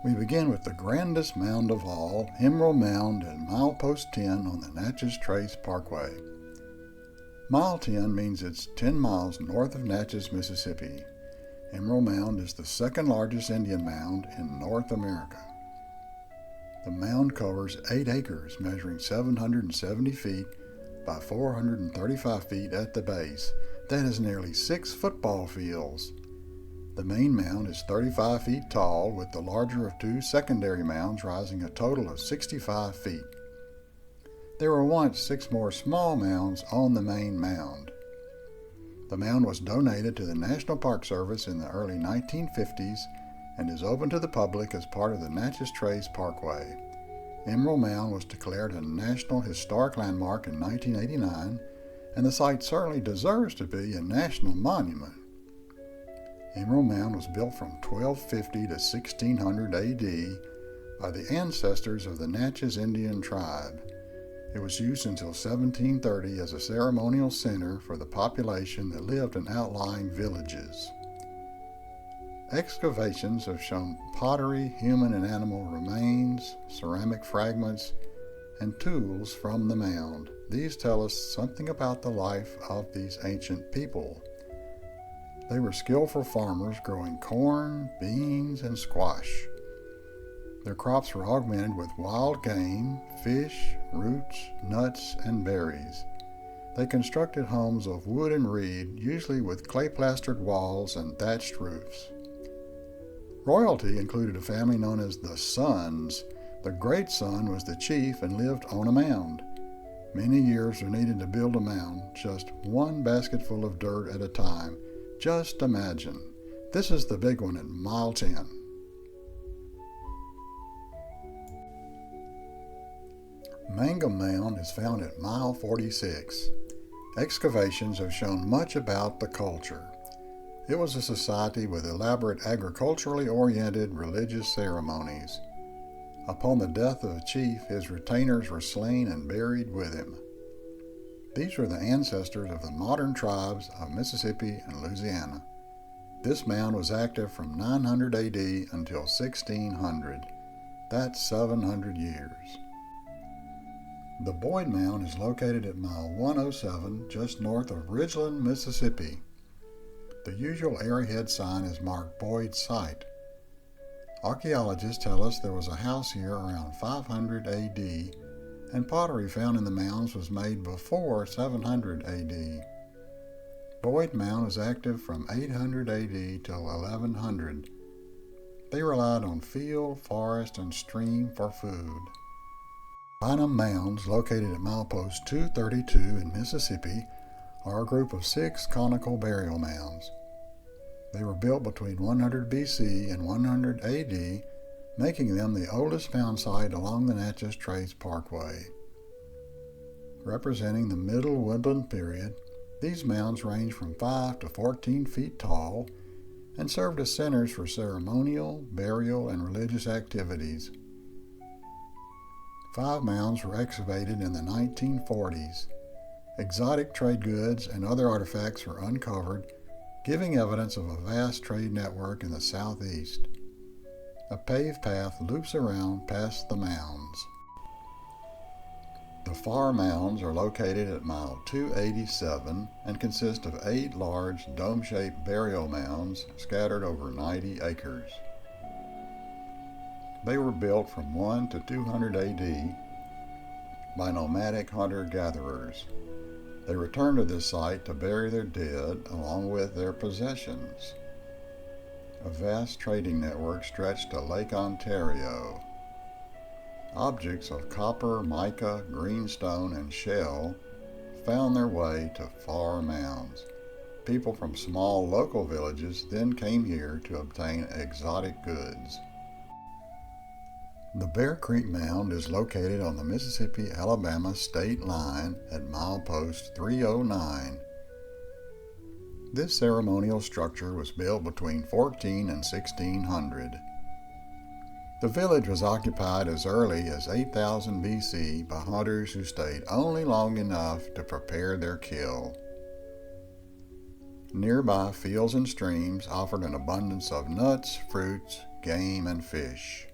We begin with the grandest mound of all, Emerald Mound at Milepost 10 on the Natchez Trace Parkway. Mile 10 means it's 10 miles north of Natchez, Mississippi. Emerald Mound is the second largest Indian mound in North America. The mound covers 8 acres, measuring 770 feet by 435 feet at the base. That is nearly 6 football fields. The main mound is 35 feet tall, with the larger of 2 secondary mounds rising a total of 65 feet. There were once 6 more small mounds on the main mound. The mound was donated to the National Park Service in the early 1950s and is open to the public as part of the Natchez Trace Parkway. Emerald Mound was declared a National Historic Landmark in 1989, and the site certainly deserves to be a national monument. Emerald Mound was built from 1250 to 1600 AD by the ancestors of the Natchez Indian tribe. It was used until 1730 as a ceremonial center for the population that lived in outlying villages. Excavations have shown pottery, human and animal remains, ceramic fragments, and tools from the mound. These tell us something about the life of these ancient people. They were skillful farmers growing corn, beans, and squash. Their crops were augmented with wild game, fish, roots, nuts, and berries. They constructed homes of wood and reed, usually with clay-plastered walls and thatched roofs. Royalty included a family known as the Sons. The great son was the chief and lived on a mound. Many years were needed to build a mound, just one basketful of dirt at a time. Just imagine. This is the big one at mile 10. Mangum Mound is found at mile 46. Excavations have shown much about the culture. It was a society with elaborate agriculturally oriented religious ceremonies. Upon the death of a chief, his retainers were slain and buried with him. These were the ancestors of the modern tribes of Mississippi and Louisiana. This mound was active from 900 AD until 1600. That's 700 years. The Boyd Mound is located at mile 107, just north of Ridgeland, Mississippi. The usual arrowhead sign is marked Boyd Site. Archaeologists tell us there was a house here around 500 AD, and pottery found in the mounds was made before 700 AD. Boyd Mound was active from 800 AD till 1100. They relied on field, forest, and stream for food. Bynum Mounds, located at milepost 232 in Mississippi, are a group of 6 conical burial mounds. They were built between 100 BC and 100 AD, making them the oldest mound site along the Natchez Trace Parkway. Representing the Middle Woodland period, these mounds range from 5 to 14 feet tall and served as centers for ceremonial, burial, and religious activities. 5 mounds were excavated in the 1940s. Exotic trade goods and other artifacts were uncovered, giving evidence of a vast trade network in the southeast. A paved path loops around past the mounds. The Far Mounds are located at mile 287 and consist of 8 large dome-shaped burial mounds scattered over 90 acres. They were built from 1 to 200 AD by nomadic hunter-gatherers. They returned to this site to bury their dead along with their possessions. A vast trading network stretched to Lake Ontario. Objects of copper, mica, greenstone, and shell found their way to Far Mounds. People from small local villages then came here to obtain exotic goods. The Bear Creek Mound is located on the Mississippi-Alabama state line at milepost 309. This ceremonial structure was built between 14 and 1600. The village was occupied as early as 8000 BC by hunters who stayed only long enough to prepare their kill. Nearby fields and streams offered an abundance of nuts, fruits, game, and fish.